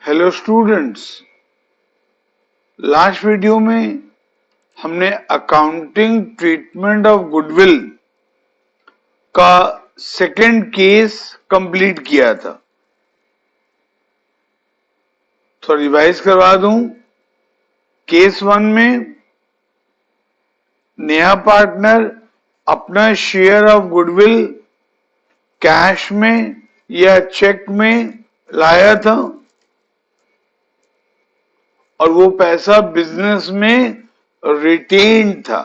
Hello students, last video में हमने accounting treatment of goodwill का सेकंड केस कंप्लीट किया था। तो रिवाइज करवा दूं। केस 1 में नया पार्टनर अपना शेयर ऑफ गुडविल कैश में या चेक में लाया था और वो पैसा बिजनेस में रिटेन था।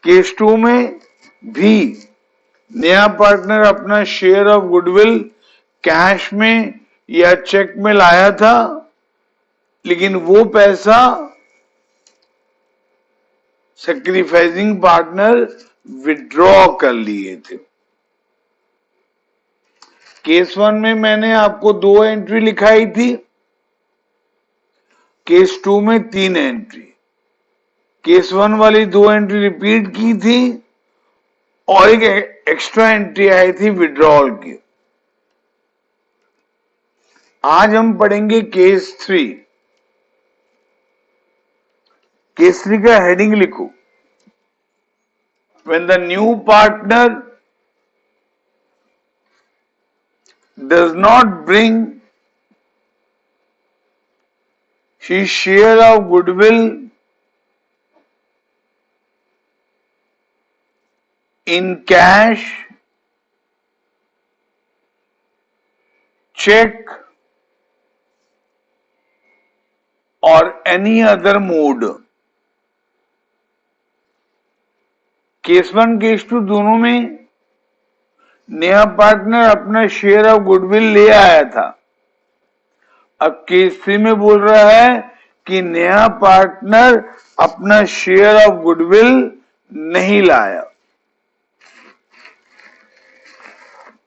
केस 2 में भी नया पार्टनर अपना शेयर ऑफ गुडविल कैश में या चेक में लाया था, लेकिन वो पैसा सैक्रिफाइसिंग पार्टनर विड्रॉ कर लिए थे। केस 1 में मैंने आपको 2 एंट्री लिखाई थी, केस 2 में 3 एंट्री। केस 1 वाली 2 एंट्री रिपीट की थी और एक एक्स्ट्रा एंट्री आई थी विड्रॉल की। आज हम पढ़ेंगे केस 3। केस 3 का हेडिंग लिखो, when the new partner does not bring his share of goodwill in cash, check or any other mode। Case 1 case 2 दोनों में नया पार्टनर अपना शेयर ऑफ गुडविल ले आया था। अब केस 3 में बोल रहा है कि नया पार्टनर अपना शेयर ऑफ गुडविल नहीं लाया।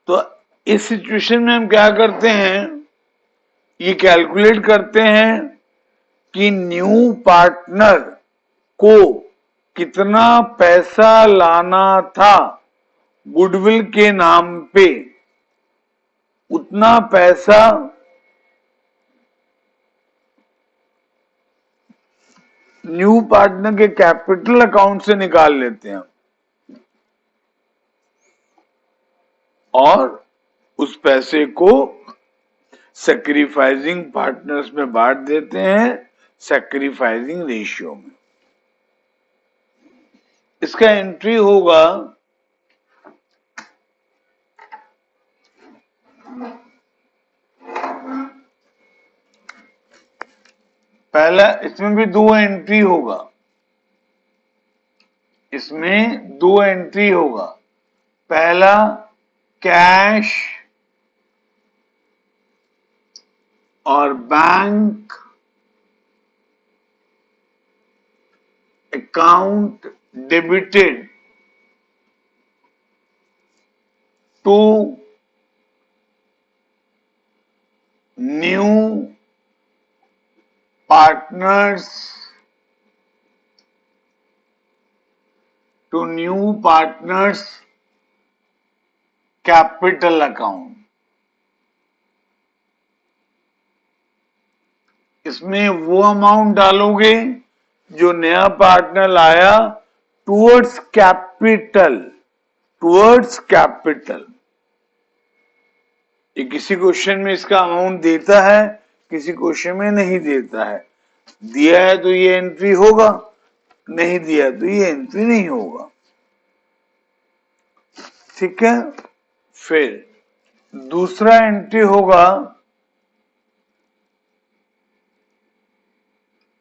तो इस सिचुएशन में हम क्या करते हैं, ये कैलकुलेट करते हैं कि न्यू पार्टनर को कितना पैसा लाना था गुडविल के नाम पे, उतना पैसा न्यू पार्टनर के कैपिटल अकाउंट से निकाल लेते हैं और उस पैसे को सैक्रिफाइसिंग पार्टनर्स में बांट देते हैं सैक्रिफाइसिंग रेशियो में। इसका एंट्री होगा पहला, इसमें भी 2 एंट्री होगा, इसमें 2 एंट्री होगा। पहला कैश और bank account debited to new partners capital account. इसमें वो अमाउंट डालोगे जो नया पार्टनर लाया टुवर्ड्स कैपिटल। ये किसी क्वेश्चन में इसका अमाउंट देता है, किसी क्वेश्चन में नहीं देता है। दिया है तो ये एंट्री होगा, नहीं दिया तो ये एंट्री नहीं होगा। ठीक है। फिर दूसरा एंट्री होगा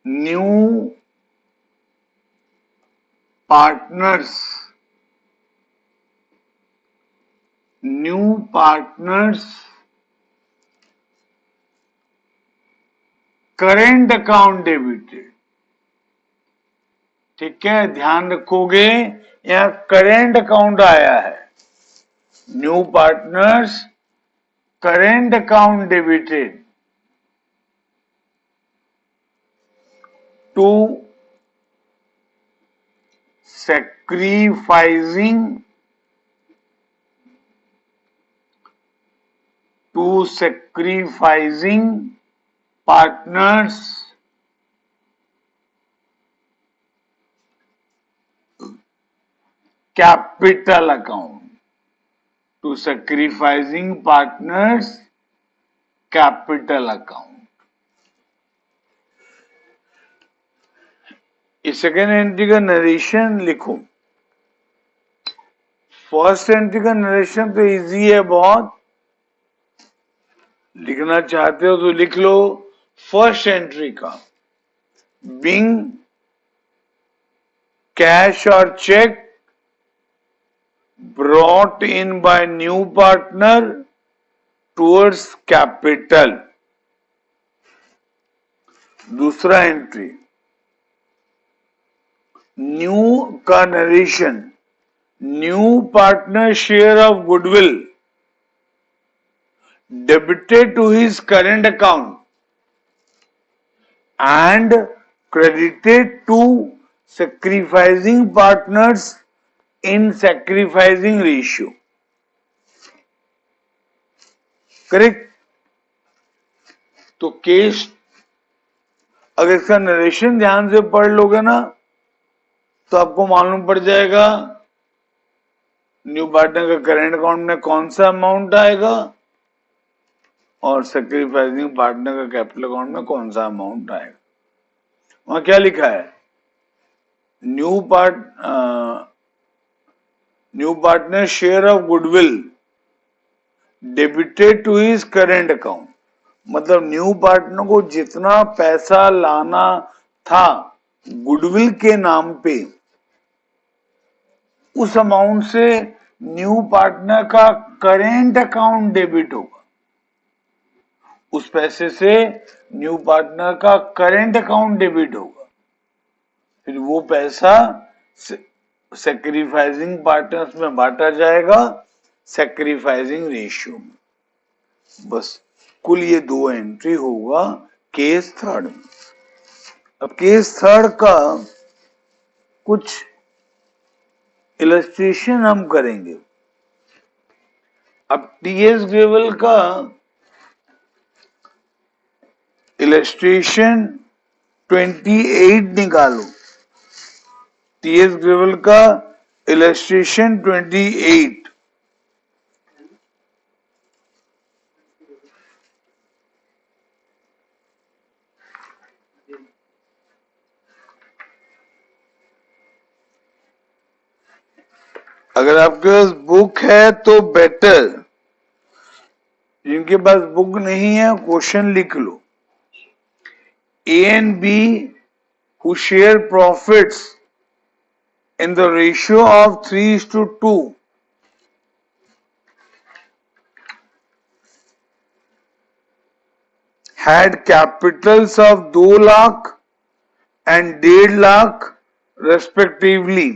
new partners current account debited. ठीक है, ध्यान रखोगे यहां करेंट अकाउंट आया है। New partners current account debited to sacrificing to sacrificing partners capital account. To sacrificing partners capital account. इस सेकेंड एंट्री का नरेशन लिखो. फर्स्ट एंट्री का नरेशन तो इजी है बहुत, लिखना चाहते हो तो लिख लो. फर्स्ट एंट्री का बिंग कैश और cheque brought in by new partner towards capital. दूसरा एंट्री न्यू का narration. New partner share of goodwill debited to his current account and credited to sacrificing partners in sacrificing ratio. Correct. तो case अगर इसका narration ध्यान से पढ़ लोगे ना तो आपको मालूम पड़ जाएगा न्यू पार्टनर का करेंट अकाउंट में कौन सा अमाउंट आएगा और सैक्रिफाइसिंग पार्टनर का कैपिटल अकाउंट में कौन सा अमाउंट आएगा. वहां क्या लिखा है? New partner share of goodwill debited to his current account. मतलब न्यू पार्टनर को जितना पैसा लाना था गुडविल के नाम पे उस अमाउंट से न्यू पार्टनर का करेंट अकाउंट डेबिट होगा. उस पैसे से न्यू पार्टनर का करेंट अकाउंट डेबिट होगा. फिर वो पैसा सैक्रिफाइसिंग पार्टनर्स में बांटा जाएगा सैक्रिफाइसिंग रेशियो में. बस कुल ये दो एंट्री होगा केस थर्ड में. अब केस थर्ड का कुछ इलस्ट्रेशन हम करेंगे. अब टीएस ग्रेवल का इलस्ट्रेशन 28 निकालो. टीएस ग्रेवल का इलस्ट्रेशन 28. अगर आपके पास बुक है तो बेटर, जिनके पास बुक नहीं है क्वेश्चन लिख लो. A and B who share profits in the ratio of 3:2 had capitals of 2 lakh and 1.5 lakh respectively.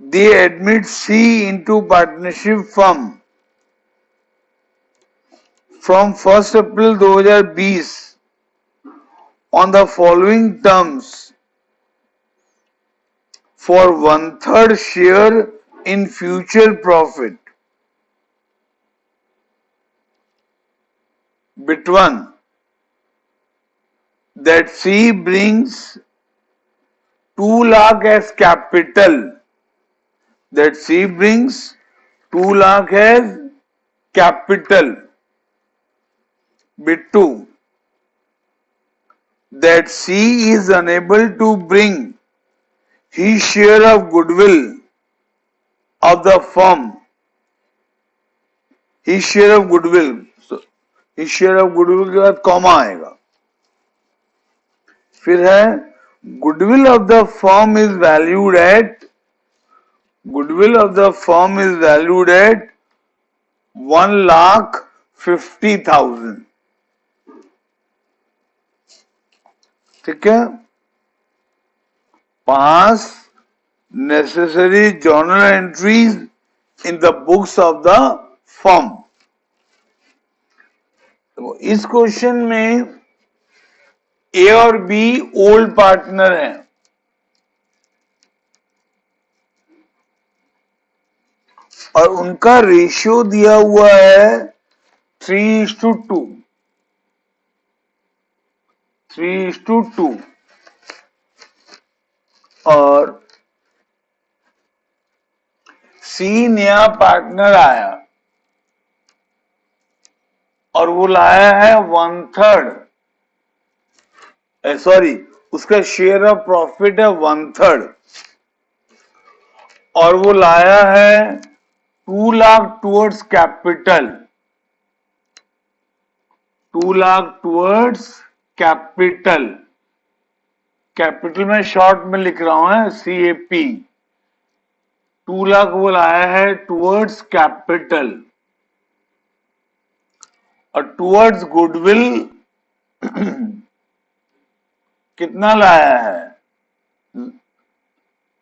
They admit C into partnership firm from 1st April 2020 on the following terms: for 1/3 share in future profit. Bit 1, that C brings 2 lakh as capital. That C brings 2 lakh as capital. Bit 2, that C is unable to bring his share of goodwill of the firm. His share of goodwill. So, his share of goodwill के बाद comma आएगा. फिर है goodwill of the firm is valued at 1,50,000. ठीक है. पास necessary journal entries in the books of the firm. तो इस question में ए और बी ओल्ड पार्टनर हैं. और उनका रेशियो दिया हुआ है 3:2, 3:2। और सी नया पार्टनर आया और वो लाया है 1/3, सॉरी, उसका शेयर ऑफ प्रॉफिट है 1/3, और वो लाया है 2 lakh towards capital, 2 lakh towards capital. Capital में शॉर्ट में लिख रहा हूं है CAP। 2 लाख वो लाया है टुवर्ड्स कैपिटल, और टुवर्ड्स गुडविल कितना लाया है?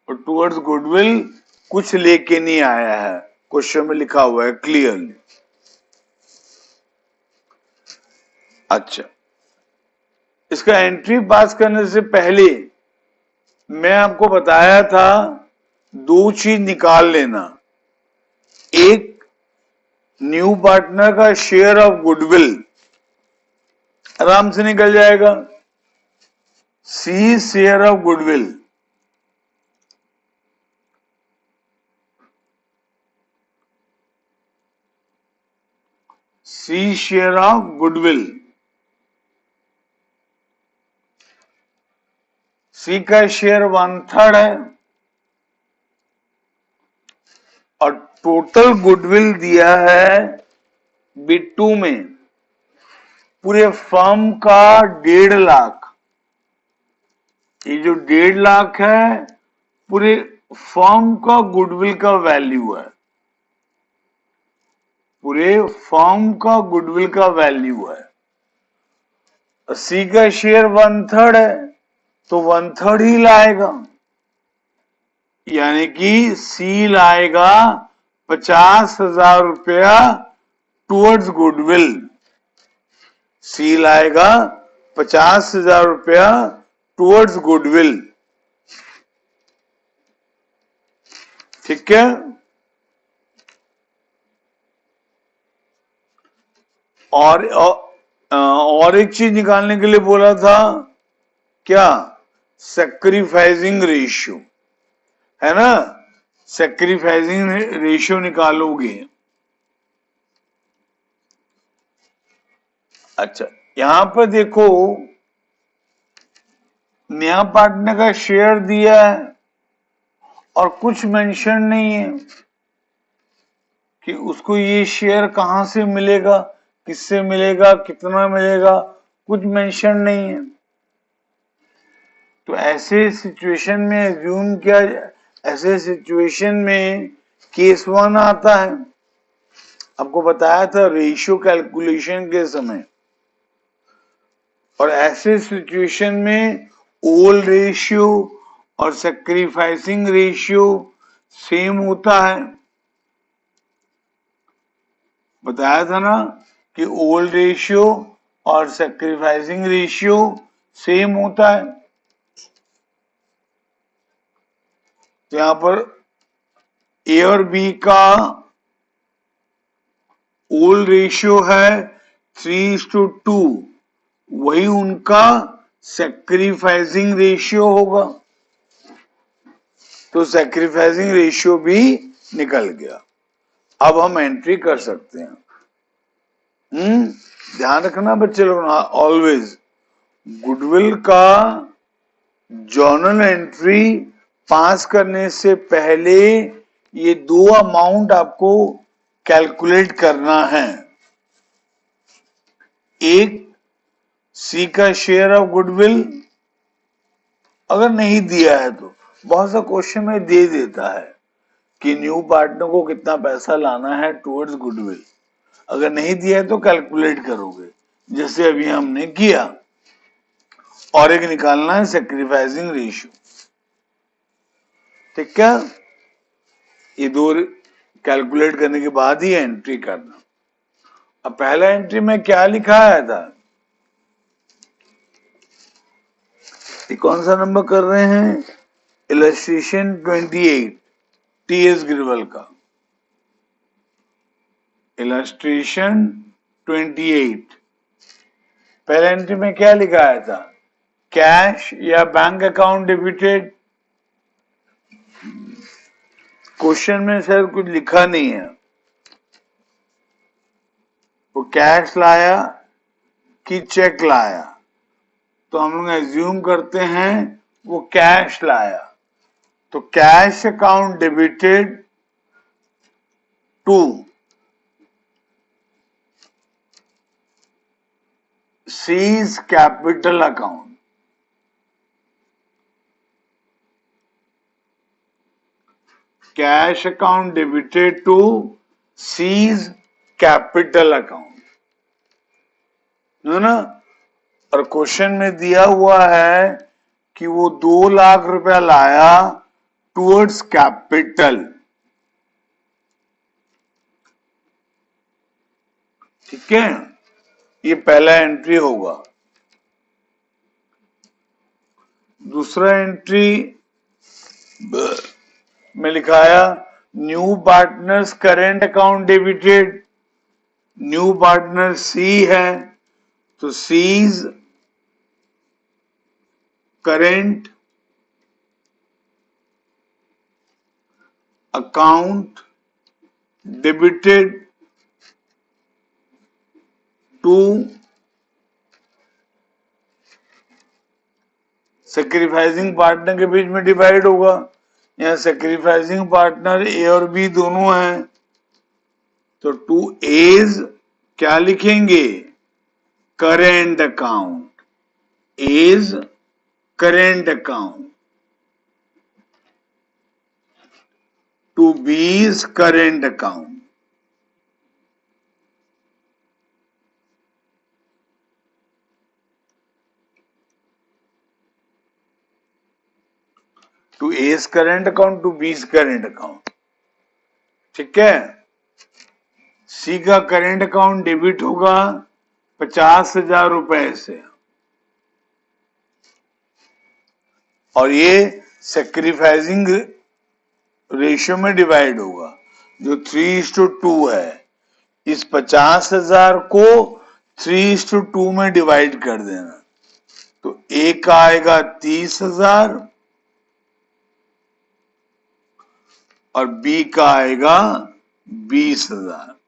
और टुवर्ड्स गुडविल कुछ लेके नहीं आया है, क्वेश्चन में लिखा हुआ है क्लियरली। अच्छा, इसका एंट्री पास करने से पहले मैं आपको बताया था 2 चीज निकाल लेना। एक, न्यू पार्टनर का शेयर ऑफ गुडविल आराम से निकल जाएगा, C share of goodwill, C share of goodwill, C का शेयर 1/3 है, और टोटल गुडविल दिया है B2 में पूरे फर्म का 1.5 लाख। ये जो 1.5 लाख है पूरे फर्म का गुडविल का वैल्यू है, पूरे फर्म का गुडविल का वैल्यू है। सी का शेयर 1/3 है तो 1/3 ही लाएगा, यानी कि सी लाएगा 50,000 रुपया टुवर्ड्स गुडविल, सी लाएगा 50,000 रुपया टुवर्ड्स गुडविल। ठीक है, और एक चीज निकालने के लिए बोला था, क्या? सैक्रिफाइसिंग रेशियो, है ना? सैक्रिफाइसिंग रेशियो निकालोगे। अच्छा, यहां पर देखो, नया पार्टनर का शेयर दिया है और कुछ मेंशन नहीं है कि उसको ये शेयर कहां से मिलेगा, किससे मिलेगा, कितना मिलेगा, कुछ मेंशन नहीं है। तो ऐसे सिचुएशन में एज्यूम किया, ऐसे सिचुएशन में केस 1 आता है। आपको बताया था रेशियो कैलकुलेशन के समय, और ऐसे सिचुएशन में ओल्ड रेशियो और सैक्रिफाइसिंग रेशियो सेम होता है। बताया था ना कि ओल्ड रेशियो और सैक्रिफाइसिंग रेशियो सेम होता है। तो यहां पर ए और बी का ओल्ड रेशियो है 3:2, वही उनका सैक्रिफाइसिंग रेशियो होगा, तो सैक्रिफाइसिंग रेशियो भी निकल गया। अब हम एंट्री कर सकते हैं। ध्यान रखना बच्चे लोग, ऑलवेज गुडविल का जर्नल एंट्री पास करने से पहले ये 2 अमाउंट आपको कैलकुलेट करना है। एक, सी का शेयर ऑफ गुडविल, अगर नहीं दिया है तो बहुत सा क्वेश्चन में दे देता है कि न्यू पार्टनर को कितना पैसा लाना है टुवर्ड्स गुडविल। अगर नहीं दिया है तो कैलकुलेट करोगे, जैसे अभी हमने किया। और एक निकालना है सैक्रिफाइसिंग रेशियो। ठीक है, ये 2 कैलकुलेट करने के बाद ही एंट्री करना। अब पहला एंट्री में क्या लिखा आया था, ये कौन सा नंबर कर रहे हैं? इलस्ट्रेशन 28 TS ग्रिवल का। इलस्ट्रेशन 28। पहले एंट्री में क्या लिखा आया था? कैश या बैंक अकाउंट डेबिटेड। क्वेश्चन में सर कुछ लिखा नहीं है, वो कैश लाया कि चेक लाया, तो हम लोग एज्यूम करते हैं वो कैश लाया। तो cash account debited to C's capital account. Cash account debited to C's capital account, है ना। और क्वेश्चन में दिया हुआ है कि वो 2 लाख रुपया लाया टुवर्ड्स कैपिटल। ठीक है, ये पहला एंट्री होगा। दूसरा एंट्री में लिखाया new partners current account debited. New partner C है, तो C's current account debited to sacrificing partner के बीच में डिवाइड होगा। यहां सेक्रीफाइसिंग पार्टनर ए और बी दोनों हैं, तो टू एज क्या लिखेंगे? Current account. A's current account to B's current account. To A's current account to B's current account. ठीक है, सी का करेंट अकाउंट डेबिट होगा 50,000 रुपए से, और ये सेक्रीफाइसिंग रेशियो में डिवाइड होगा जो 3:2 है। इस 50,000 को 3:2 में डिवाइड कर देना, तो ए का आएगा 30,000 और बी का आएगा 20,000।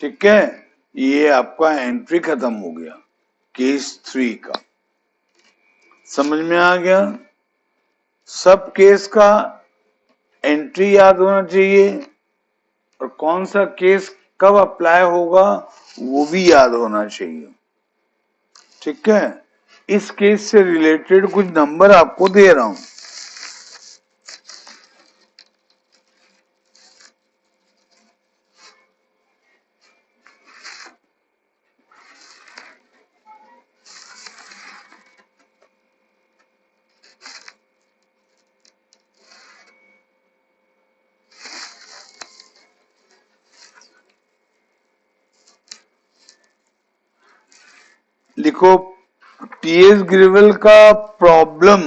ठीक है, ये आपका एंट्री खत्म हो गया केस 3 का। समझ में आ गया? सब केस का एंट्री याद होना चाहिए, और कौन सा केस कब अप्लाई होगा वो भी याद होना चाहिए। ठीक है, इस केस से रिलेटेड कुछ नंबर आपको दे रहा हूं। लिखो, टीएस ग्रिवल का प्रॉब्लम,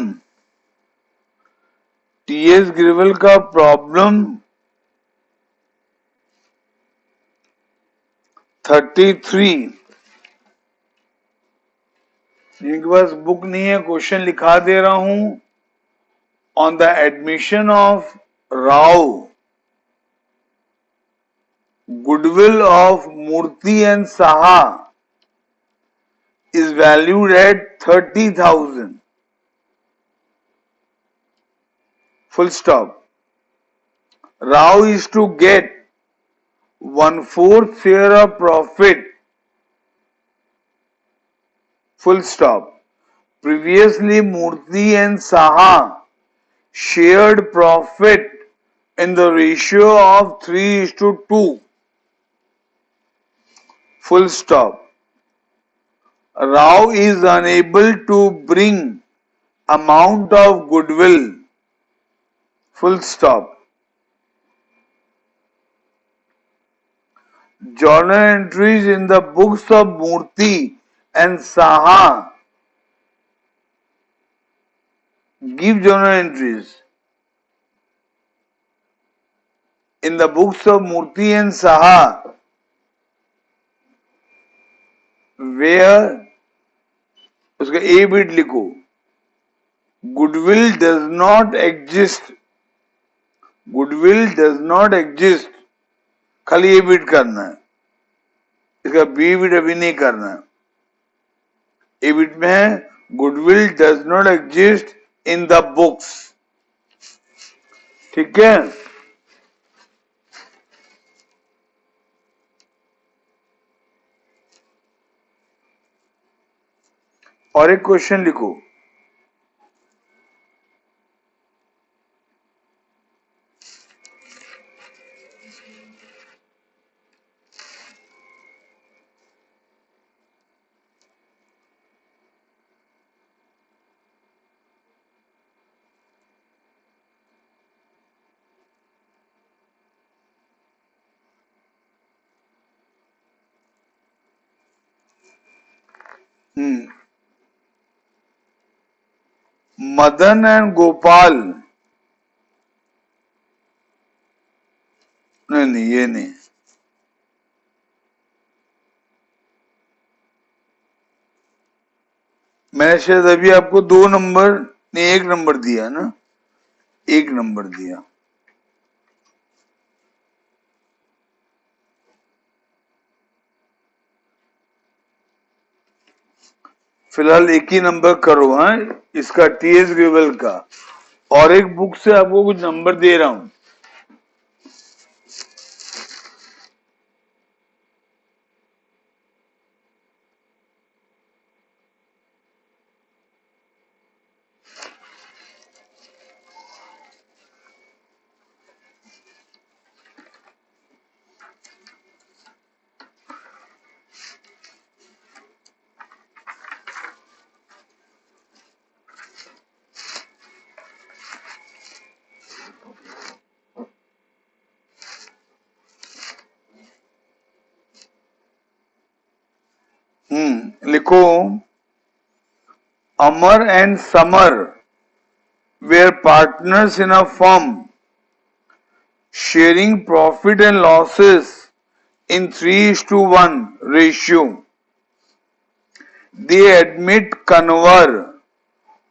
टीएस ग्रिवल का प्रॉब्लम 33। जिनके पास बुक नहीं है, क्वेश्चन लिखा दे रहा हूं। On the admission of Rao, goodwill of Murthy and Saha is valued at 30,000. Full stop. Rao is to get 1/4 share of profit. Full stop. Previously, Murthy and Saha shared profit in the ratio of 3:2. Full stop. Rao is unable to bring amount of goodwill. Full stop. Journal entries in the books of Murthy and Saha. Give journal entries. In the books of Murthy and Saha where, उसका a bit लिखो, goodwill does not exist, goodwill does not exist, खाली a bit करना है, इसका B bit अभी नहीं करना है। ए बिट में है goodwill does not exist in the books, ठीक है। और एक क्वेश्चन लिखो, मदन एंड गोपाल, नहीं ये नहीं, मैंने शायद अभी आपको 2 नंबर नहीं 1 नंबर दिया ना, 1 नंबर दिया। फिलहाल एक ही नंबर करो, हाँ, इसका टीएस ग्रेवल का, और एक बुक से आपको कुछ नंबर दे रहा हूं। लिखो, Amar and Samar were partners in a firm sharing profit and losses in 3:1 ratio. They admit Kanwar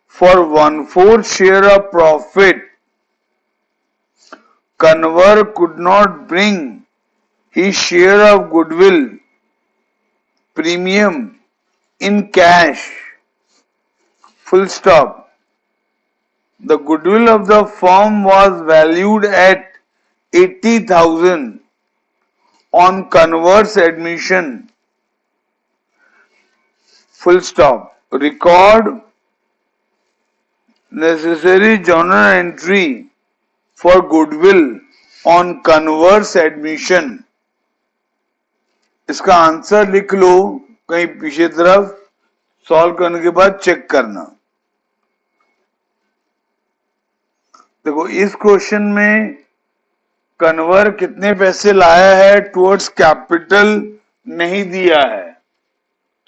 for 1/4 share of profit. Kanwar could not bring his share of goodwill premium in cash. Full stop. The goodwill of the firm was valued at 80,000 on Kanwar's admission. Full stop. Record necessary journal entry for goodwill on Kanwar's admission. इसका answer लिख लो कहीं पीछे तरफ, solve करने के बाद check करना। देखो इस क्वेश्चन में कन्वर कितने पैसे लाया है टुवर्ड्स कैपिटल नहीं दिया है,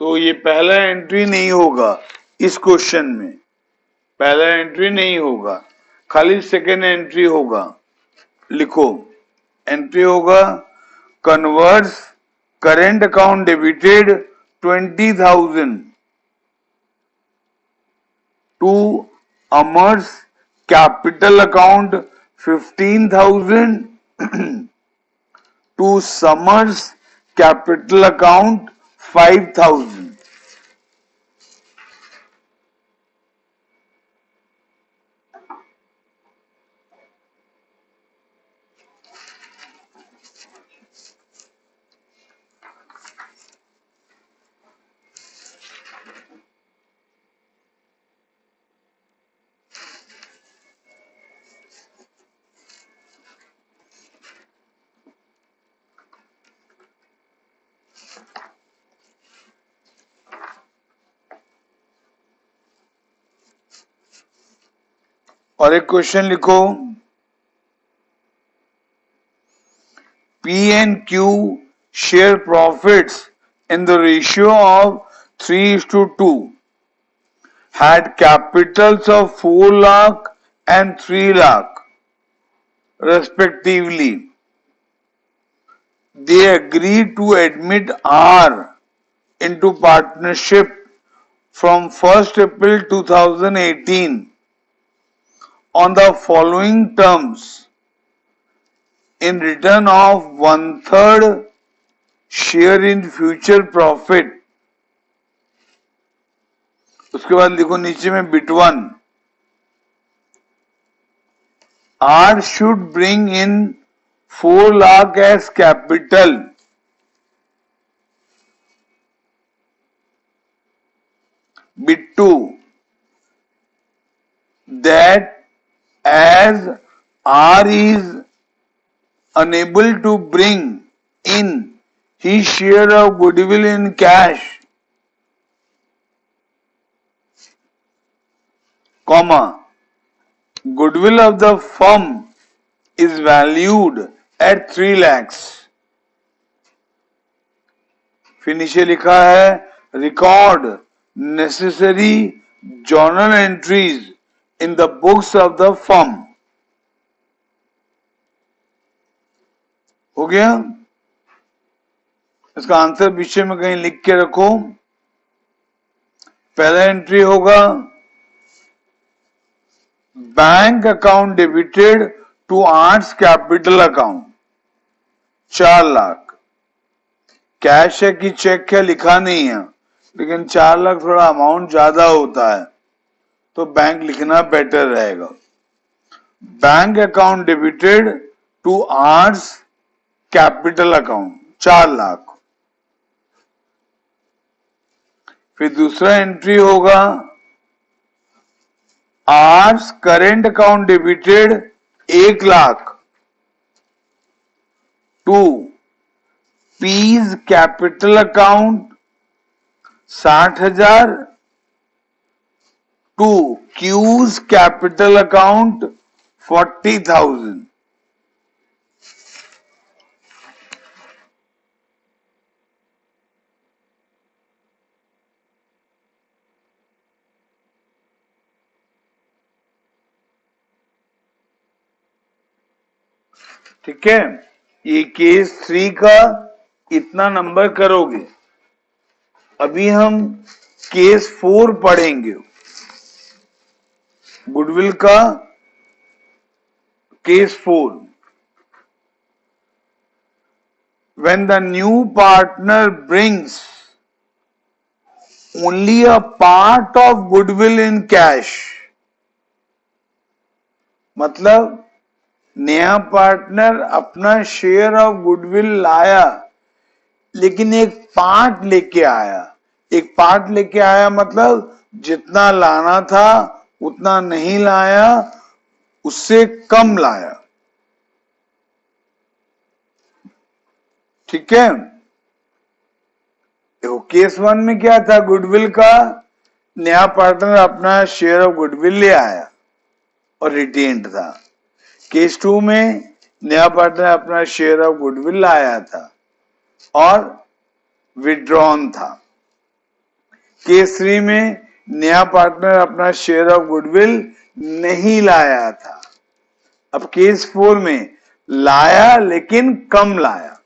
तो ये पहला एंट्री नहीं होगा। इस क्वेश्चन में पहला एंट्री नहीं होगा, खाली सेकेंड एंट्री होगा। लिखो, एंट्री होगा converse current account debited 20,000 to Amar's capital account 15,000 to Summers capital account 5,000. और एक क्वेश्चन लिखो, P and Q share profits in the ratio of 3:2, had capitals of 4 lakh and 3 lakh respectively. they agree to admit R into partnership from 1st April 2018 on the following terms: in return of 1/3 share in future profit. उसके बाद लिखो नीचे में bit 1, R should bring in 4 lakh as capital. Bit 2, that as R is unable to bring in his share of goodwill in cash, comma, goodwill of the firm is valued at 3 lakhs. फिर नीचे लिखा है record necessary journal entries in the books of the firm. हो गया. इसका answer पीछे में कहीं लिख के रखो. पहला एंट्री होगा bank account debited to R's capital account 4 lakh. Cash है कि चेक है लिखा नहीं है, लेकिन 4 लाख थोड़ा अमाउंट ज्यादा होता है तो बैंक लिखना बेटर रहेगा. Bank account debited to R's capital account 4 lakh. फिर दूसरा एंट्री होगा R's current account debited 1 lakh to P's capital account 60,000 to Q's capital account 40,000. ठीक है. ये केस 3 का इतना नंबर करोगे. अभी हम केस 4 पढ़ेंगे. गुडविल का case 4. When the new partner brings only a part of goodwill in cash, मतलब नया पार्टनर अपना शेयर ऑफ गुडविल लाया लेकिन एक पार्ट लेके आया. एक पार्ट लेके आया मतलब जितना लाना था उतना नहीं लाया, उससे कम लाया. ठीक है. देखो केस 1 में क्या था, गुडविल का नया पार्टनर अपना शेयर ऑफ गुडविल ले आया और रिटेन्ड था. केस 2 में नया पार्टनर अपना शेयर ऑफ गुडविल लाया था और विड्रॉन था. केस 3 में नया पार्टनर अपना शेयर ऑफ गुडविल नहीं लाया था. अब केस 4 में लाया लेकिन कम लाया.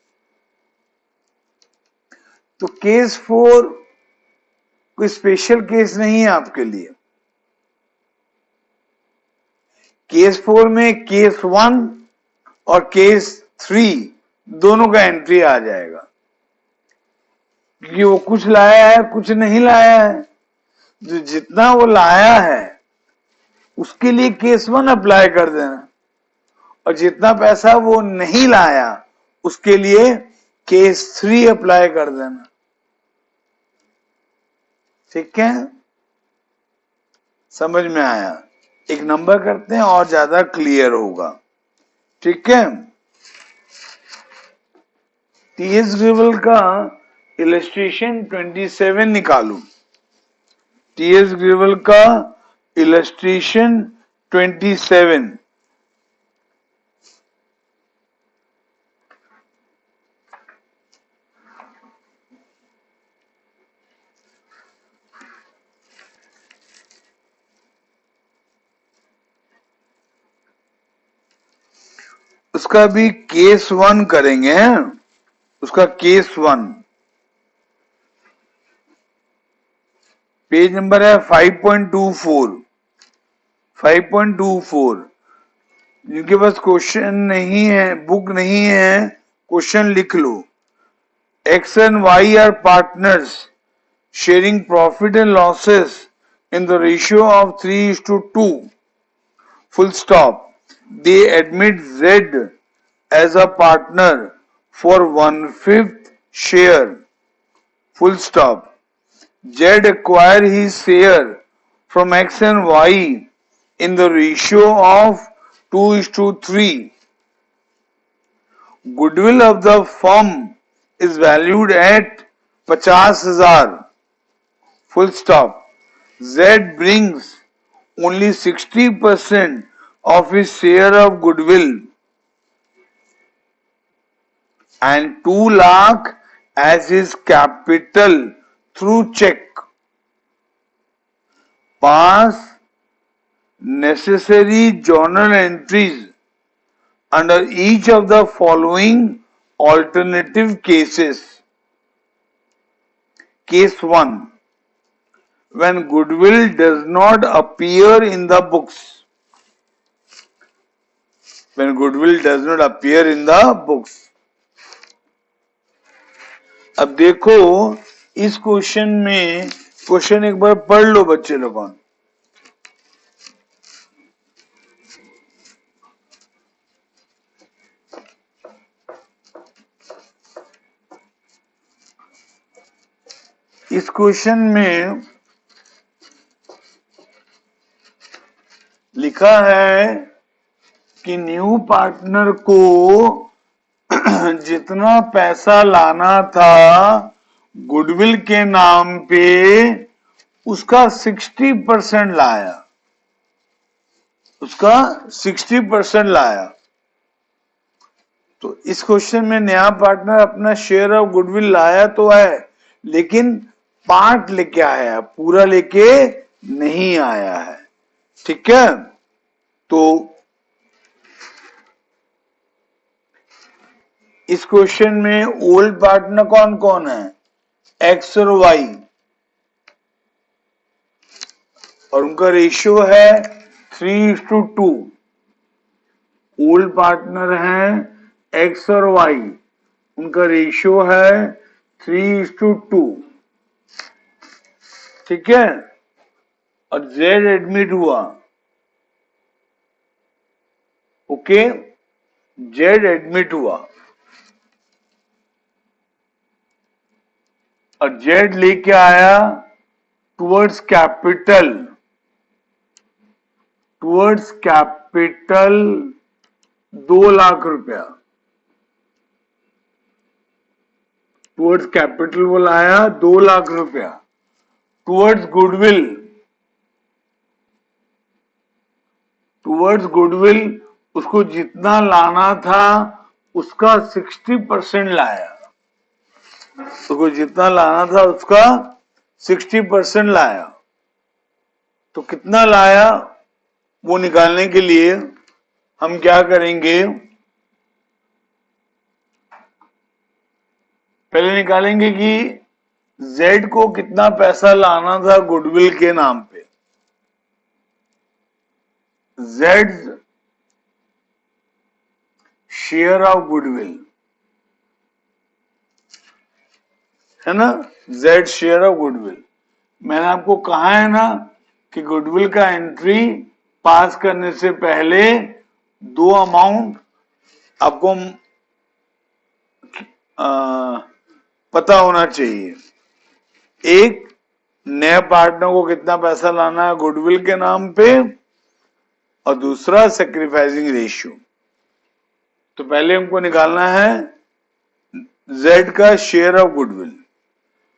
तो केस 4 कोई स्पेशल केस नहीं है आपके लिए. केस 4 में केस 1 और केस 3 दोनों का एंट्री आ जाएगा, क्योंकि वो कुछ लाया है कुछ नहीं लाया है. जो जितना वो लाया है उसके लिए केस 1 अप्लाई कर देना, और जितना पैसा वो नहीं लाया उसके लिए केस 3 अप्लाई कर देना. ठीक है, समझ में आया. एक नंबर करते हैं और ज्यादा क्लियर होगा. ठीक है. टीएस ग्रेवल का इलस्ट्रेशन 27 निकालू. टीएस ग्रेवल का इलस्ट्रेशन 27. उसका भी केस 1 करेंगे. उसका केस 1, पेज नंबर है 5.24। 5.24। जिनके पास क्वेश्चन नहीं है, बुक नहीं है, क्वेश्चन लिख लो। X and Y are partners sharing profit and losses in the ratio of 3:2. Full stop. They admit Z as a partner for 1/5 share. Full stop. Z acquire his share from X and Y in the ratio of 2:3. Goodwill of the firm is valued at 50,000. Full stop. Z brings only 60% of his share of goodwill and 2 lakh as his capital through check. Pass necessary journal entries under each of the following alternative cases. Case 1. When goodwill does not appear in the books. When goodwill does not appear in the books. अब देखो इस question में, question एक बार पढ़ लो बच्चे लोगों। इस question में लिखा है कि न्यू पार्टनर को जितना पैसा लाना था गुडविल के नाम पे, उसका 60% लाया, उसका 60% लाया। तो इस क्वेश्चन में नया पार्टनर अपना शेयर ऑफ गुडविल लाया तो है, लेकिन पार्ट लेके आया, पूरा लेके नहीं आया है। ठीक है, तो इस क्वेश्चन में ओल्ड पार्टनर कौन कौन है? एक्स और वाई, और उनका रेशियो है 3:2। ओल्ड पार्टनर है एक्स और वाई, उनका रेशियो है 3:2। ठीक है, और जेड एडमिट हुआ। ओके, जेड एडमिट हुआ और जेड लेके आया towards capital, towards capital 2 lakh रुपया। टुवर्ड्स कैपिटल वो लाया 2 लाख रुपया। टुवर्ड्स गुडविल, टुवर्ड्स गुडविल उसको जितना लाना था उसका 60% लाया, उसको जितना लाना था उसका 60% लाया। तो कितना लाया वो निकालने के लिए हम क्या करेंगे? पहले निकालेंगे कि Z को कितना पैसा लाना था गुडविल के नाम पे। Z शेयर ऑफ गुडविल है ना, Z शेयर ऑफ गुडविल। मैंने आपको कहा है ना कि गुडविल का एंट्री पास करने से पहले 2 अमाउंट आपको पता होना चाहिए। एक, नए पार्टनर को कितना पैसा लाना है गुडविल के नाम पे, और दूसरा सैक्रिफाइसिंग रेशियो। तो पहले हमको निकालना है Z का शेयर ऑफ गुडविल।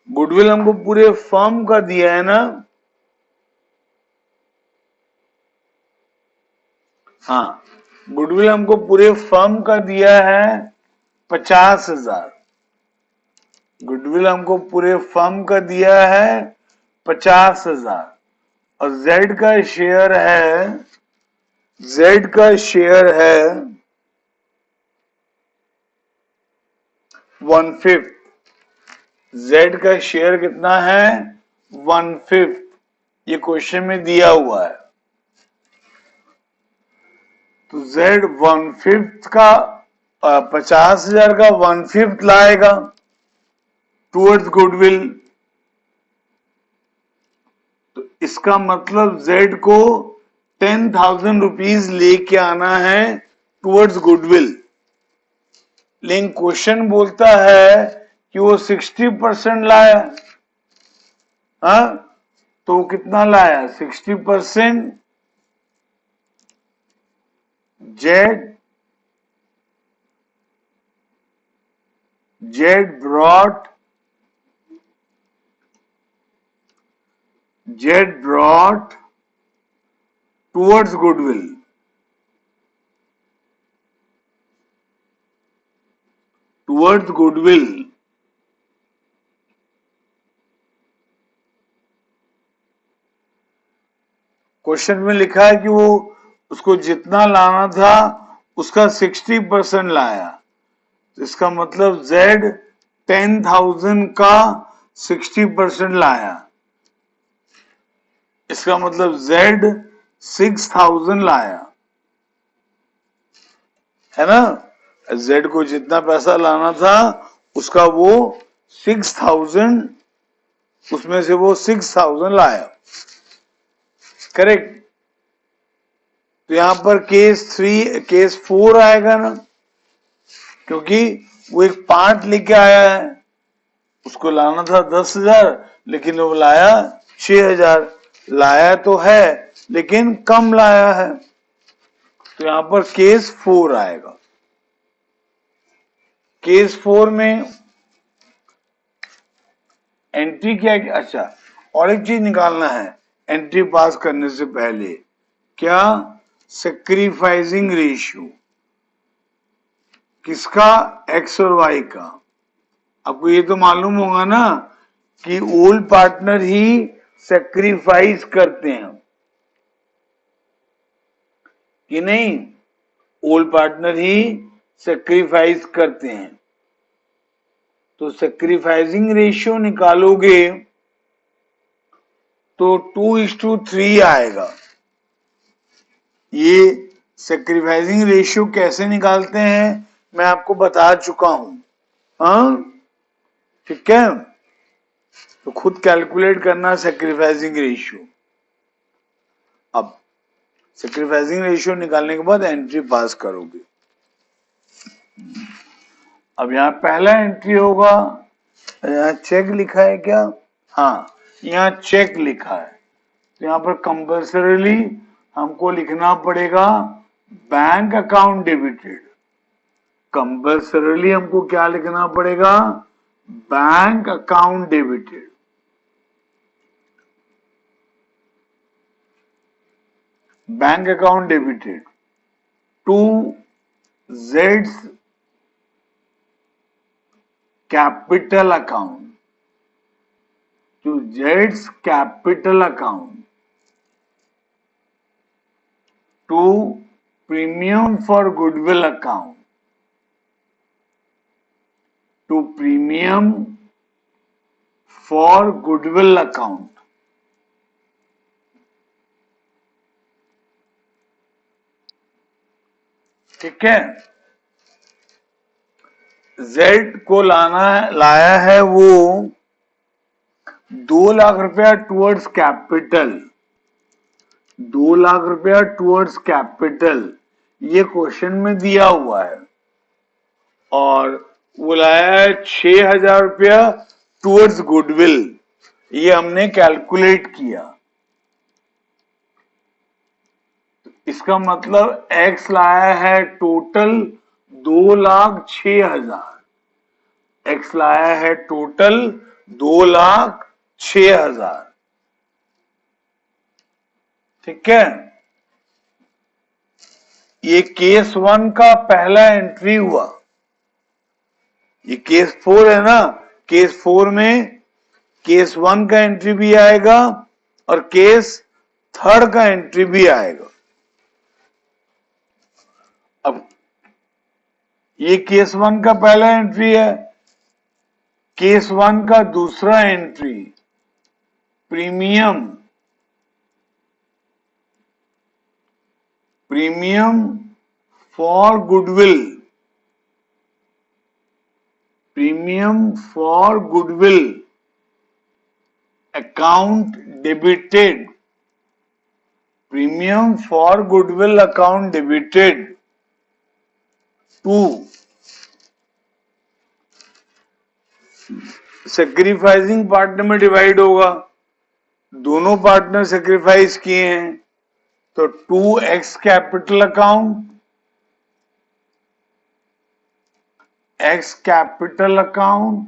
गुडविल हमको पूरे फर्म का दिया है ना, हाँ, गुडविल हमको पूरे फर्म का दिया है 50,000। गुडविल हमको पूरे फर्म का दिया है 50,000, और Z का शेयर है, Z का शेयर है 1/5। जेड का शेयर कितना है? 1/5। ये क्वेश्चन में दिया हुआ है। तो जेड 1/5 का 50,000 का 1/5 लाएगा टूवर्ड्स गुडविल। तो इसका मतलब जेड को 10,000 रुपीज लेके आना है टूवर्ड्स गुडविल। लेकिन क्वेश्चन बोलता है कि वो 60% लाया। हाँ, तो कितना लाया? 60%। Z brought towards goodwill. Towards goodwill question में लिखा है कि वो उसको जितना लाना था उसका 60% लाया। तो इसका मतलब जेड 10,000 का 60% लाया। इसका मतलब जेड 6,000 लाया, है ना? जेड को जितना पैसा लाना था उसका वो 6,000, उसमें से वो 6,000 लाया। करेक्ट। तो यहां पर केस 4 आएगा ना, क्योंकि वो एक पार्ट लेके आया है। उसको लाना था 10,000 लेकिन वो लाया 6,000। लाया तो है लेकिन कम लाया है, तो यहां पर केस 4 आएगा। केस 4 में एंट्री क्या? अच्छा, और एक चीज निकालना है एंट्री पास करने से पहले। क्या? Sacrificing ratio. किसका? एक्स और वाई का। आपको ये तो मालूम होगा ना कि ओल्ड पार्टनर ही सैक्रिफाइस करते हैं कि नहीं? ओल्ड पार्टनर ही सैक्रिफाइस करते हैं। तो सैक्रिफाइसिंग रेशियो निकालोगे तो 2:3 आएगा। ये सैक्रिफाइसिंग रेशियो कैसे निकालते हैं मैं आपको बता चुका हूं। हाँ, ठीक है? तो खुद कैलकुलेट करना सैक्रिफाइसिंग रेशियो। अब सैक्रिफाइसिंग रेशियो निकालने के बाद एंट्री पास करोगे। अब यहां पहला एंट्री होगा, यहां चेक लिखा है क्या? हाँ, यहां चेक लिखा है। तो यहां पर कंपल्सरीली हमको लिखना पड़ेगा बैंक अकाउंट डेबिटेड। कंपल्सरीली हमको क्या लिखना पड़ेगा? Bank account debited. Bank account debited to जेड्स capital account, to Z's capital account, to premium for goodwill account, to premium for goodwill account। ठीक है? Z को लाया है वो 2 लाख रुपया टूवर्ड्स कैपिटल। 2 लाख रुपया टूवर्ड्स कैपिटल ये क्वेश्चन में दिया हुआ है। और वो लाया है 6,000 रुपया टूवर्ड्स गुडविल। ये हमने कैलकुलेट किया। इसका मतलब एक्स लाया है टोटल 2,06,000। एक्स लाया है टोटल 2,06,000। ठीक है? ये केस 1 का पहला एंट्री हुआ। ये केस 4 है ना, केस 4 में केस 1 का एंट्री भी आएगा और केस 3 का एंट्री भी आएगा। अब ये केस 1 का पहला एंट्री है, केस 1 का दूसरा entry, premium for goodwill, account debited, premium for goodwill account debited to sacrificing partner में डिवाइड होगा, दोनों पार्टनर सेक्रीफाइस किए हैं, तो 2x capital account, x capital account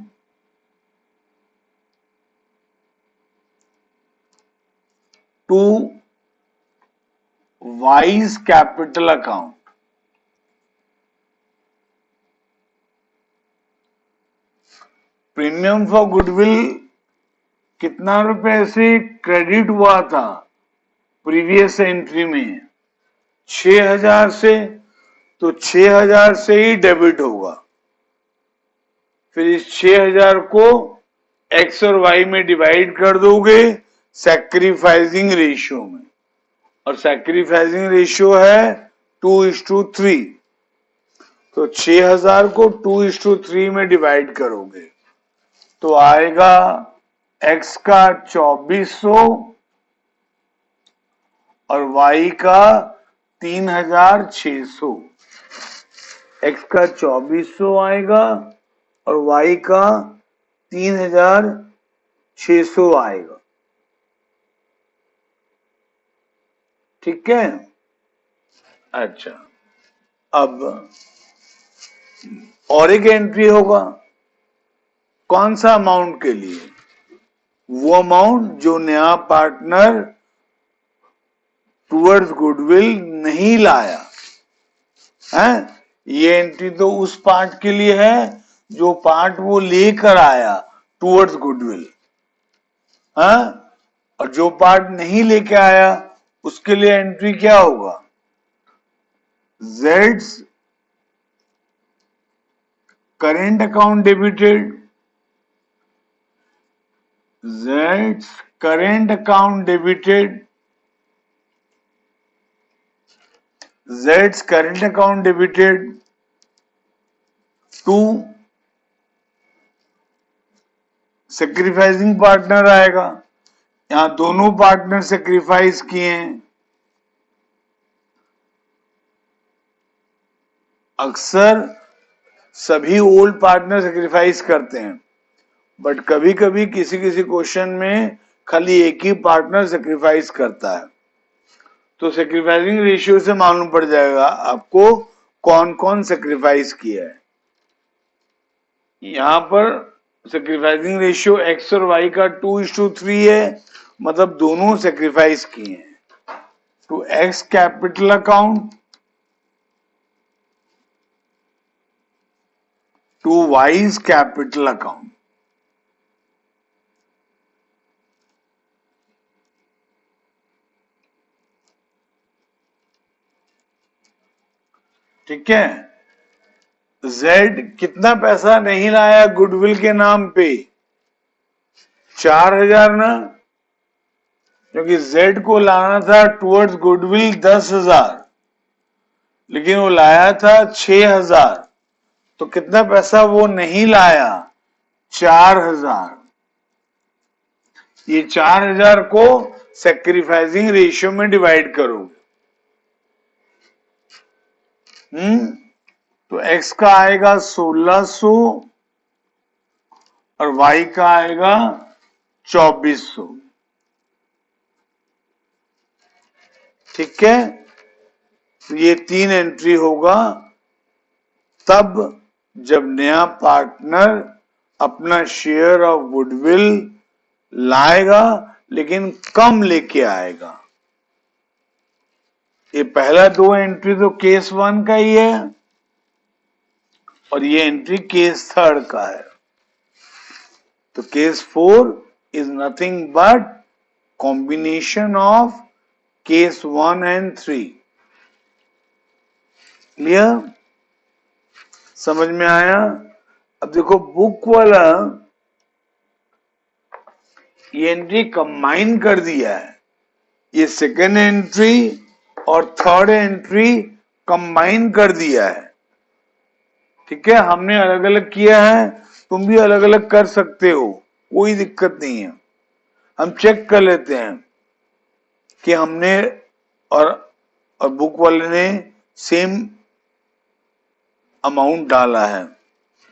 to Y's capital account. Premium for goodwill कितना रुपए से क्रेडिट हुआ था प्रीवियस एंट्री में? 6000 से, तो 6000 से ही डेबिट होगा। फिर इस 6000 को x और y में डिवाइड कर दोगे सैक्रिफाइसिंग रेशियो में, और सैक्रिफाइसिंग रेशियो है 2:3, तो 6000 को 2:3 में डिवाइड करोगे तो आएगा x का 2400 और y का 3600। x का 2400 आएगा और y का 3600 आएगा। ठीक है, अच्छा, अब और एक एंट्री होगा, कौन सा अमाउंट के लिए? वो अमाउंट जो नया पार्टनर टूवर्ड्स गुडविल नहीं लाया है। ये एंट्री तो उस पार्ट के लिए है जो पार्ट वो लेकर आया टूवर्ड्स गुडविल, हाँ, और जो पार्ट नहीं लेके आया उसके लिए एंट्री क्या होगा? Z's current account debited, Z's current account debited, Z's current account debited to sacrificing partner आएगा। यहां दोनों पार्टनर सेक्रीफाइस किए हैं। अक्सर सभी ओल्ड पार्टनर सेक्रीफाइस करते हैं, बट कभी कभी किसी किसी क्वेश्चन में खाली एक ही पार्टनर सेक्रीफाइस करता है, तो सेक्रीफाइसिंग रेशियो से मालूम पड़ जाएगा आपको कौन कौन सेक्रीफाइस किया है। यहां पर सेक्रीफाइसिंग रेशियो x और y का 2:3 है, मतलब दोनों सेक्रीफाइस किए हैं। तो x capital account to Y's capital account. ठीक है, Z कितना पैसा नहीं लाया गुडविल के नाम पे? 4000 ना, क्योंकि Z को लाना था टुवर्ड्स गुडविल 10,000, लेकिन वो लाया था 6000, तो कितना पैसा वो नहीं लाया? 4000। ये 4000 को सेक्रीफाइसिंग रेशियो में डिवाइड करोगे, तो x का आएगा 1600 और y का आएगा 2400। ठीक है, ये 3 एंट्री होगा तब जब नया पार्टनर अपना शेयर ऑफ गुडविल लाएगा, लेकिन कम लेके आएगा। ये पहला 2 एंट्री तो केस 1 का ही है और ये एंट्री केस 3 का है। तो case 4 is nothing but combination of case 1 and 3। Clear? समझ में आया? अब देखो बुक वाला ये एंट्री कंबाइन कर दिया है, ये सेकेंड एंट्री और थर्ड एंट्री कंबाइन कर दिया है। ठीक है, हमने अलग अलग किया है, तुम भी अलग अलग कर सकते हो, कोई दिक्कत नहीं है। हम चेक कर लेते हैं कि हमने और बुक वाले ने सेम अमाउंट डाला है,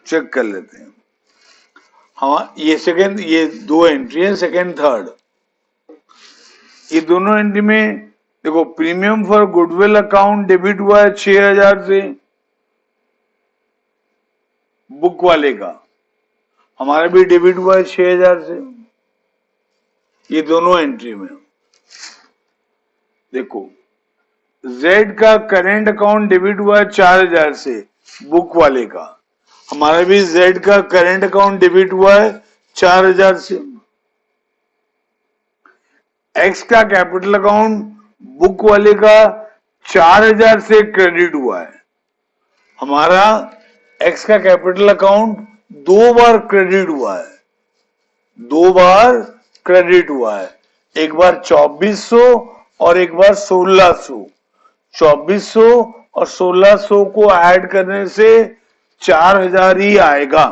चेक कर लेते हैं। हाँ, ये सेकेंड, ये दो एंट्री है, सेकेंड थर्ड, ये दोनों एंट्री में देखो, premium for goodwill account debit हुआ है 6,000 से बुक वाले का, हमारा भी डेबिट हुआ है 6,000 से। ये दोनों एंट्री में देखो, जेड का करेंट अकाउंट डेबिट हुआ है 4,000 से बुक वाले का, हमारा भी जेड का करेंट अकाउंट डेबिट हुआ है 4,000 से। एक्स का कैपिटल अकाउंट बुक वाले का 4,000 से क्रेडिट हुआ है, हमारा एक्स का कैपिटल अकाउंट 2 बार क्रेडिट हुआ है, 2 बार क्रेडिट हुआ है, एक बार 2,400 और एक बार 1,600। 2,400 और 1,600 को ऐड करने से 4,000 ही आएगा।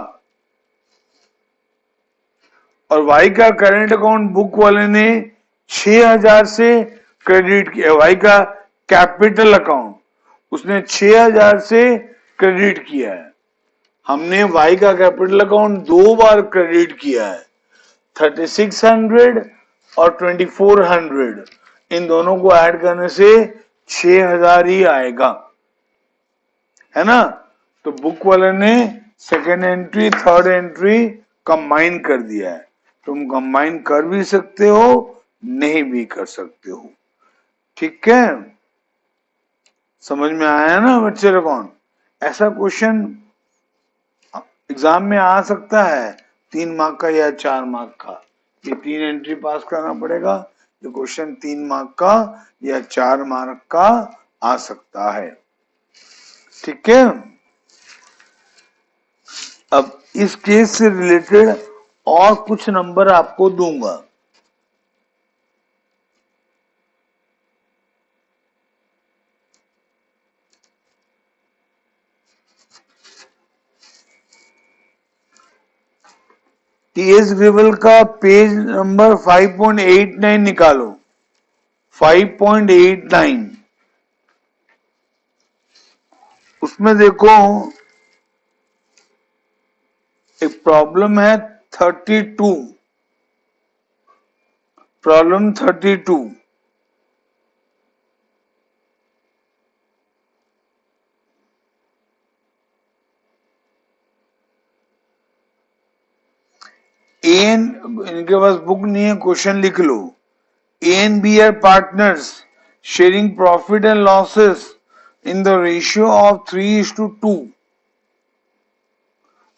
और वाई का करंट अकाउंट बुक वाले ने 6,000 से क्रेडिट किया, वाई का कैपिटल अकाउंट उसने 6,000 से क्रेडिट किया है, हमने वाई का कैपिटल अकाउंट 2 बार क्रेडिट किया है, 3,600 और 2,400, इन दोनों को ऐड करने से 6,000 ही आएगा, है ना। तो बुक वाले ने second entry third entry combine कर दिया है, तुम कंबाइन कर भी सकते हो, नहीं भी कर सकते हो। ठीक है, समझ में आया ना बच्चे लोग? कौन ऐसा क्वेश्चन एग्जाम में आ सकता है 3 मार्क का या 4 मार्क का, ये 3 एंट्री पास करना पड़ेगा, ये क्वेश्चन 3 मार्क का या 4 मार्क का आ सकता है। ठीक है, अब इस केस से रिलेटेड और कुछ नंबर आपको दूंगा। टीएस ग्रेवल का पेज नंबर 5.89 निकालो, 5.89, उसमें देखो एक प्रॉब्लम है 32, प्रॉब्लम 32। एन, इनके पास बुक नहीं है, क्वेश्चन लिख लो। A and B are partners sharing profit and losses in the ratio of 3:2,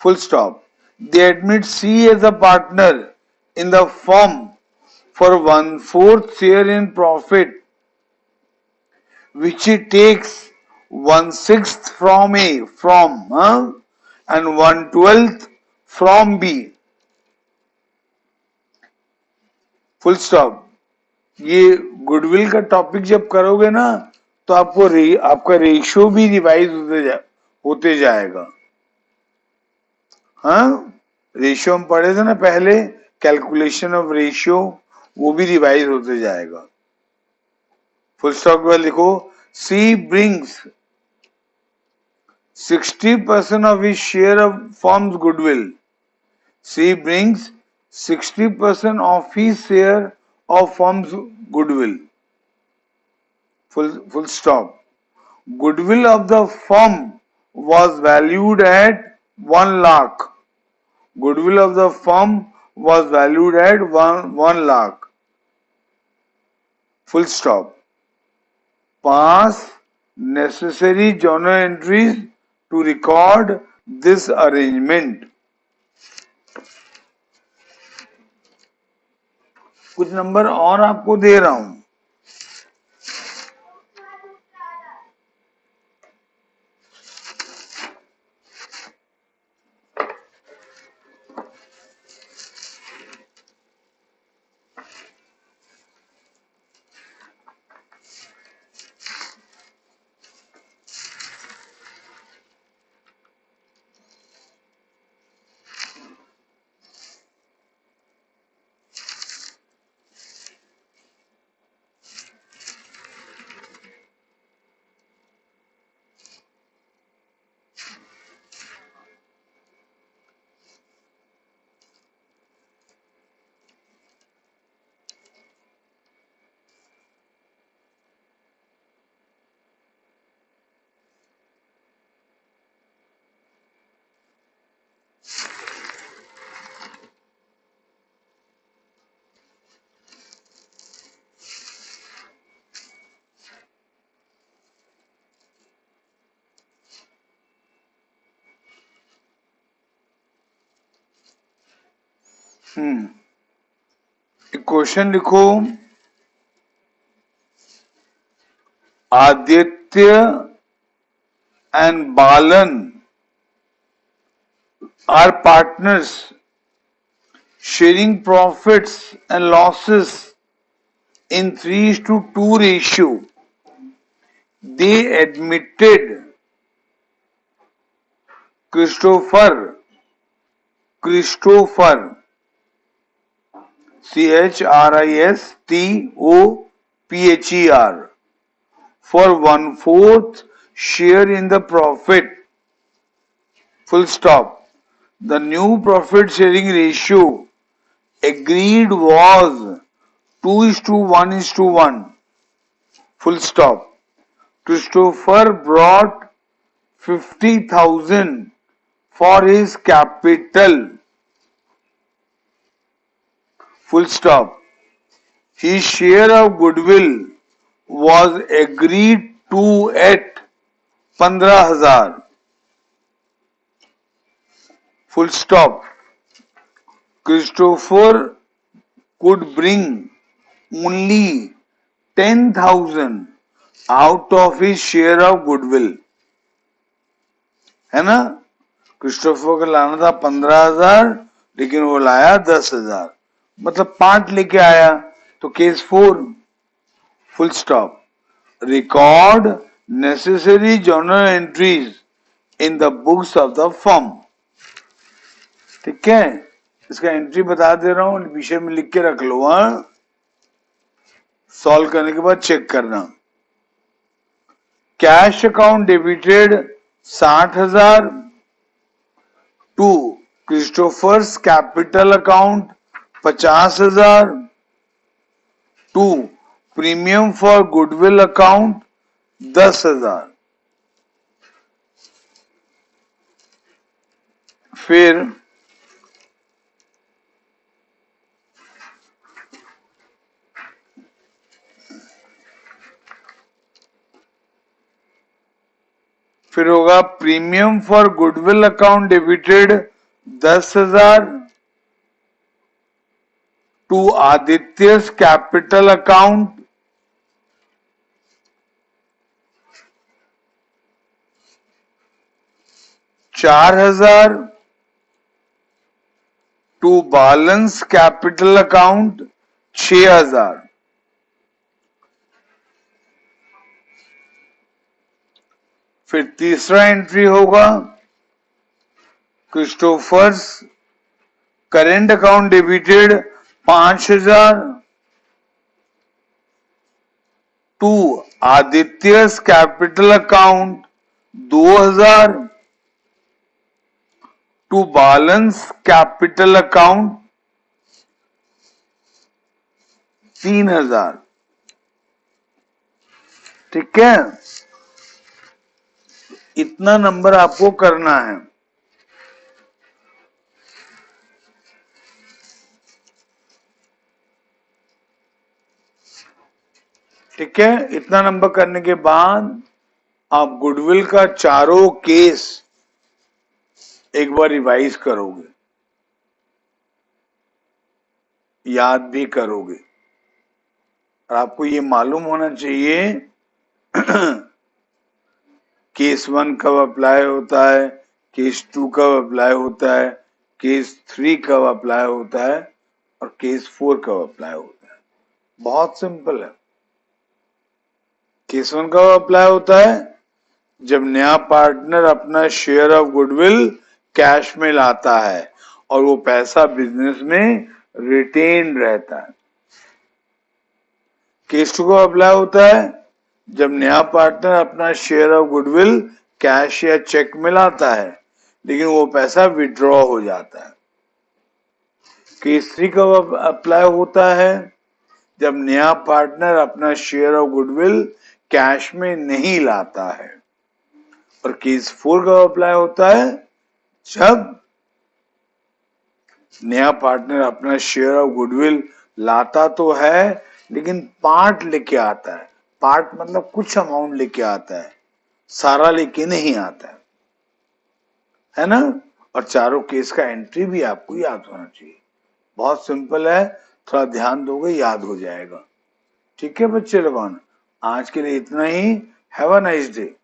full stop. They admit C as a partner in the firm for 1/4 share in profit, which he takes 1/6 from A, and 1/12 from B. Full stop. ये goodwill का topic जब करोगे ना तो आपको आपका ratio भी revise होते जाएगा। हाँ, रेशियो हम पढ़े थे ना पहले, कैलकुलेशन ऑफ रेशियो, वो भी रिवाइज होते जाएगा। फुल स्टॉप के बाद लिखो, सी brings 60% of his share of firm's goodwill. C brings 60% of his share of firm's goodwill. Full stop. Goodwill of the firm was valued at 1 lakh. Goodwill of the firm was valued at 1 lakh. Full stop. Pass necessary journal entries to record this arrangement. कुछ number और आपको दे रहा हूं। Question लिखो, Aditya and Balan are partners sharing profits and losses in 3:2 ratio. They admitted Christopher, Christopher, for 1/4 share in the profit. Full stop. The new profit sharing ratio agreed was 2:1:1. Full stop. Christopher brought 50,000 for his capital. Full stop. His share of goodwill was agreed to at 15,000. Full stop. Christopher could bring only 10,000 out of his share of goodwill. है ना? Christopher को लाना था 15,000, लेकिन वो लाया 10,000, मतलब 5 लेके आया, तो case 4. Full stop. Record necessary journal entries in the books of the firm. ठीक है, इसका एंट्री बता दे रहा हूं, विषय में लिख के रख लो. सॉल्व करने के बाद चेक करना. Cash account debited 60,000 to Christopher's capital account 50,000 to premium for goodwill account 10,000. फिर होगा premium for goodwill account debited 10,000 to Aditya's capital account 4,000 to Balan's capital account 6,000. फिर तीसरा एंट्री होगा Christopher's current account debited 5,000 to Aditya's capital account 2,000 to Balan's capital account 3,000. ठीक है, इतना number आपको करना है. ठीक है, इतना नंबर करने के बाद आप गुडविल का चारों केस एक बार रिवाइज करोगे, याद भी करोगे, और आपको ये मालूम होना चाहिए केस 1 कब अप्लाई होता है, केस 2 कब अप्लाई होता है, केस 3 कब अप्लाई होता है, और केस 4 कब अप्लाई होता है. बहुत सिंपल है. केस 1 कब अप्लाई होता है? जब नया पार्टनर अपना शेयर ऑफ गुडविल कैश में लाता है और वो पैसा बिजनेस में रिटेन रहता है. केस 2 कब अप्लाई होता है? जब नया पार्टनर अपना शेयर ऑफ गुडविल कैश या चेक में लाता है, लेकिन वो पैसा विड्रॉ हो जाता है. केस 3 कब अप्लाई होता है? जब नया पार्टनर अपना शेयर ऑफ गुडविल कैश में नहीं लाता है. और केस 4 कब अप्लाई होता है? जब नया पार्टनर अपना शेयर ऑफ गुडविल लाता तो है, लेकिन पार्ट लेके आता है. पार्ट मतलब कुछ अमाउंट लेके आता है, सारा लेके नहीं आता है ना. और चारों केस का एंट्री भी आपको याद होना चाहिए. बहुत सिंपल है, थोड़ा ध्यान दोगे याद हो जाएगा। ठीक है बच्चे लोगों, आज के लिए इतना ही। Have a nice day.